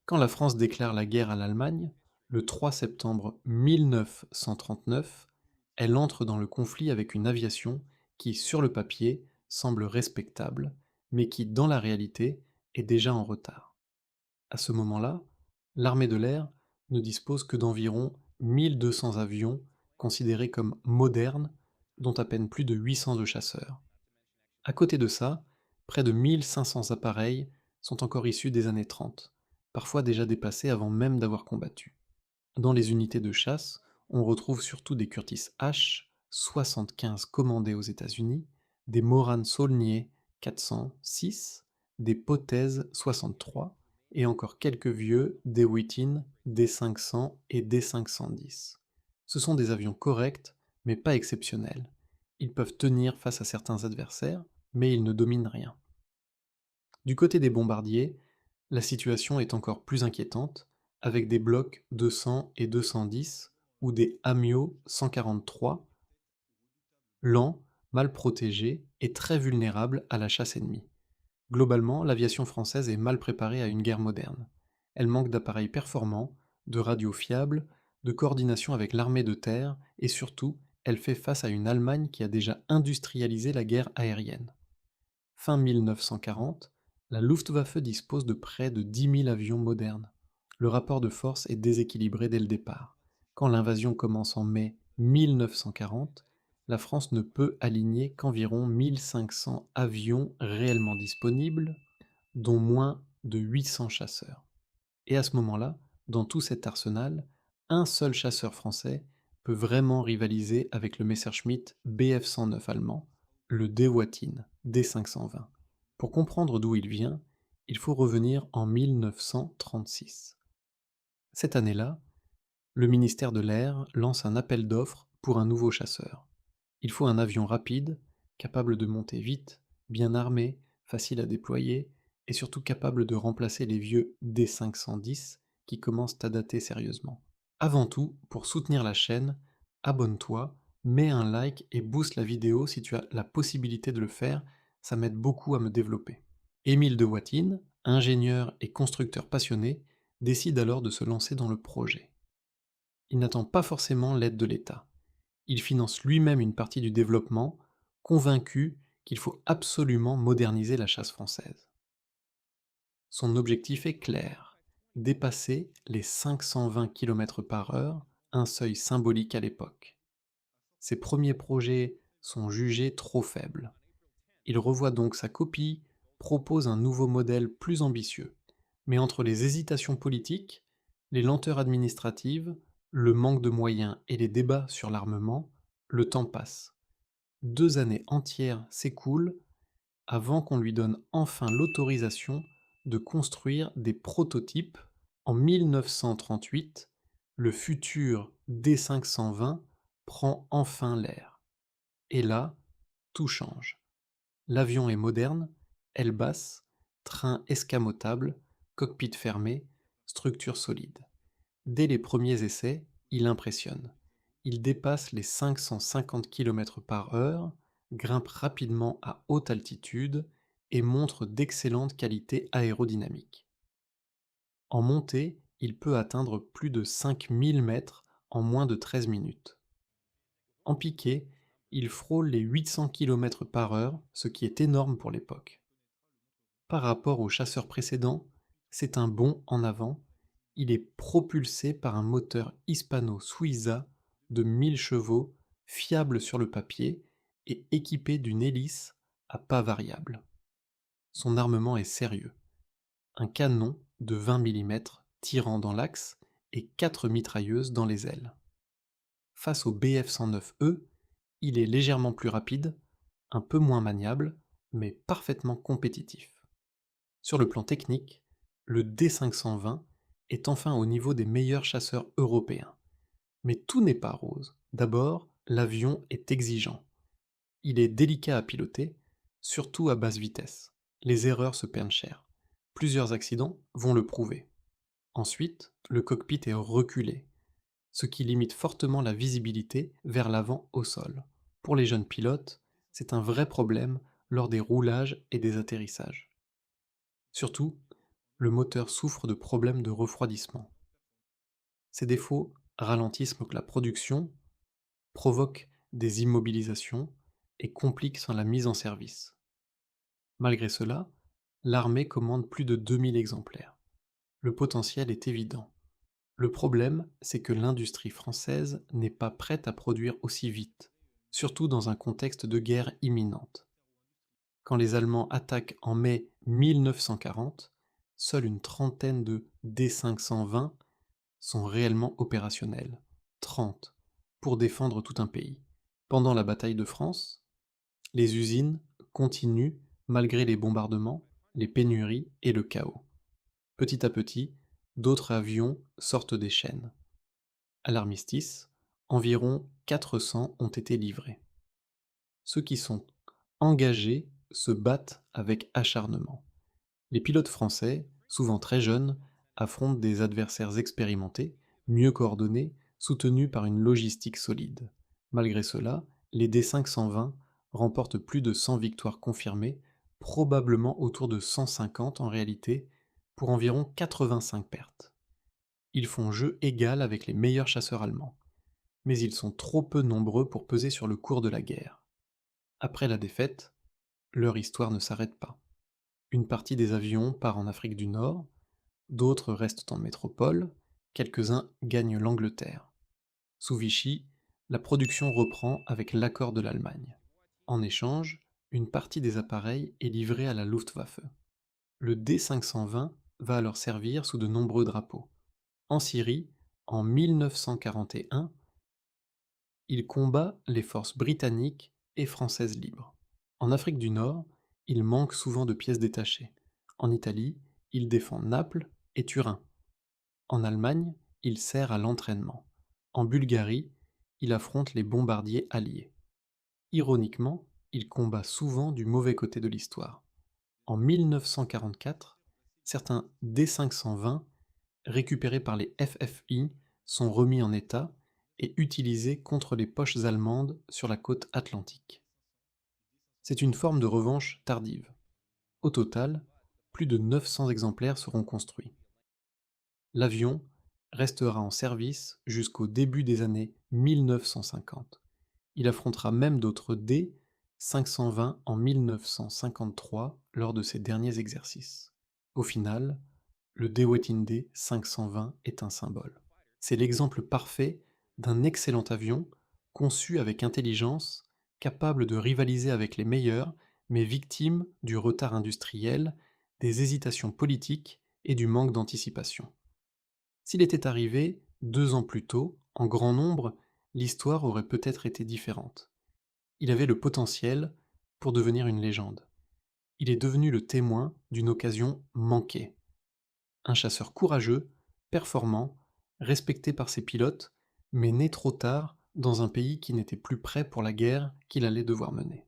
Quand la France déclare la guerre à l'Allemagne, le 3 septembre 1939, elle entre dans le conflit avec une aviation qui, sur le papier, semble respectable, mais qui, dans la réalité, est déjà en retard. À ce moment-là, l'armée de l'air ne dispose que d'environ 1200 avions considérés comme modernes, dont à peine plus de 800 de chasseurs. À côté de ça, près de 1500 appareils sont encore issus des années 30, parfois déjà dépassés avant même d'avoir combattu. Dans les unités de chasse, on retrouve surtout des Curtiss H 75 commandés aux États-Unis, des Morane Saulnier 406, des Potez 63 et encore quelques vieux des Wheaton D500 et D510. Ce sont des avions corrects, mais pas exceptionnels. Ils peuvent tenir face à certains adversaires, mais ils ne dominent rien. Du côté des bombardiers, la situation est encore plus inquiétante, avec des blocs 200 et 210 ou des Amio 143, lents, mal protégés et très vulnérables à la chasse ennemie. Globalement, l'aviation française est mal préparée à une guerre moderne. Elle manque d'appareils performants, de radios fiables, de coordination avec l'armée de terre et surtout, elle fait face à une Allemagne qui a déjà industrialisé la guerre aérienne. Fin 1940, la Luftwaffe dispose de près de 10 000 avions modernes. Le rapport de force est déséquilibré dès le départ. Quand l'invasion commence en mai 1940, la France ne peut aligner qu'environ 1500 avions réellement disponibles, dont moins de 800 chasseurs. Et à ce moment-là, dans tout cet arsenal, un seul chasseur français peut vraiment rivaliser avec le Messerschmitt Bf-109 allemand, le Dewoittin D520. Pour comprendre d'où il vient, il faut revenir en 1936. Cette année-là, le ministère de l'Air lance un appel d'offres pour un nouveau chasseur. Il faut un avion rapide, capable de monter vite, bien armé, facile à déployer, et surtout capable de remplacer les vieux D510 qui commencent à dater sérieusement. Avant tout, pour soutenir la chaîne, abonne-toi, mets un like et booste la vidéo si tu as la possibilité de le faire, ça m'aide beaucoup à me développer. Émile de Watine, ingénieur et constructeur passionné, décide alors de se lancer dans le projet. Il n'attend pas forcément l'aide de l'État. Il finance lui-même une partie du développement, convaincu qu'il faut absolument moderniser la chasse française. Son objectif est clair, dépasser les 520 km/h, un seuil symbolique à l'époque. Ses premiers projets sont jugés trop faibles. Il revoit donc sa copie, propose un nouveau modèle plus ambitieux. Mais entre les hésitations politiques, les lenteurs administratives, le manque de moyens et les débats sur l'armement, le temps passe. 2 années entières s'écoulent avant qu'on lui donne enfin l'autorisation de construire des prototypes. En 1938, le futur D520 prend enfin l'air. Et là, tout change. L'avion est moderne, aile basse, train escamotable, cockpit fermé, structure solide. Dès les premiers essais, il impressionne. Il dépasse les 550 km/h, grimpe rapidement à haute altitude et montre d'excellentes qualités aérodynamiques. En montée, il peut atteindre plus de 5000 mètres en moins de 13 minutes. En piqué, il frôle les 800 km/h, ce qui est énorme pour l'époque. Par rapport aux chasseurs précédents, c'est un bond en avant. Il est propulsé par un moteur Hispano-Suiza de 1000 chevaux, fiable sur le papier et équipé d'une hélice à pas variable. Son armement est sérieux. Un canon de 20 mm tirant dans l'axe et 4 mitrailleuses dans les ailes. Face au Bf-109E, il est légèrement plus rapide, un peu moins maniable, mais parfaitement compétitif. Sur le plan technique, le D520 est enfin au niveau des meilleurs chasseurs européens. Mais tout n'est pas rose. D'abord, l'avion est exigeant. Il est délicat à piloter, surtout à basse vitesse. Les erreurs se perdent cher. Plusieurs accidents vont le prouver. Ensuite, le cockpit est reculé, ce qui limite fortement la visibilité vers l'avant au sol. Pour les jeunes pilotes, c'est un vrai problème lors des roulages et des atterrissages. Surtout, le moteur souffre de problèmes de refroidissement. Ces défauts ralentissent donc la production, provoquent des immobilisations et compliquent la mise en service. Malgré cela, l'armée commande plus de 2000 exemplaires. Le potentiel est évident. Le problème, c'est que l'industrie française n'est pas prête à produire aussi vite, surtout dans un contexte de guerre imminente. Quand les Allemands attaquent en mai 1940, seule une trentaine de D520 sont réellement opérationnels. 30 pour défendre tout un pays. Pendant la bataille de France, les usines continuent malgré les bombardements, les pénuries et le chaos. Petit à petit, d'autres avions sortent des chaînes. À l'armistice, environ 400 ont été livrés. Ceux qui sont engagés se battent avec acharnement. Les pilotes français, souvent très jeunes, affrontent des adversaires expérimentés, mieux coordonnés, soutenus par une logistique solide. Malgré cela, les D520 remportent plus de 100 victoires confirmées, probablement autour de 150 en réalité, pour environ 85 pertes. Ils font jeu égal avec les meilleurs chasseurs allemands, mais ils sont trop peu nombreux pour peser sur le cours de la guerre. Après la défaite, leur histoire ne s'arrête pas. Une partie des avions part en Afrique du Nord, d'autres restent en métropole, quelques-uns gagnent l'Angleterre. Sous Vichy, la production reprend avec l'accord de l'Allemagne. En échange, une partie des appareils est livrée à la Luftwaffe. Le D520 va alors servir sous de nombreux drapeaux. En Syrie, en 1941, il combat les forces britanniques et françaises libres. En Afrique du Nord, il manque souvent de pièces détachées. En Italie, il défend Naples et Turin. En Allemagne, il sert à l'entraînement. En Bulgarie, il affronte les bombardiers alliés. Ironiquement, il combat souvent du mauvais côté de l'histoire. En 1944, certains D520 récupérés par les FFI sont remis en état et utilisés contre les poches allemandes sur la côte atlantique. C'est une forme de revanche tardive. Au total, plus de 900 exemplaires seront construits. L'avion restera en service jusqu'au début des années 1950. Il affrontera même d'autres D-520 en 1953 lors de ses derniers exercices. Au final, le Dewoitinde 520 est un symbole. C'est l'exemple parfait d'un excellent avion, conçu avec intelligence, capable de rivaliser avec les meilleurs, mais victime du retard industriel, des hésitations politiques et du manque d'anticipation. S'il était arrivé 2 ans plus tôt, en grand nombre, l'histoire aurait peut-être été différente. Il avait le potentiel pour devenir une légende. Il est devenu le témoin d'une occasion manquée. Un chasseur courageux, performant, respecté par ses pilotes, mais né trop tard dans un pays qui n'était plus prêt pour la guerre qu'il allait devoir mener.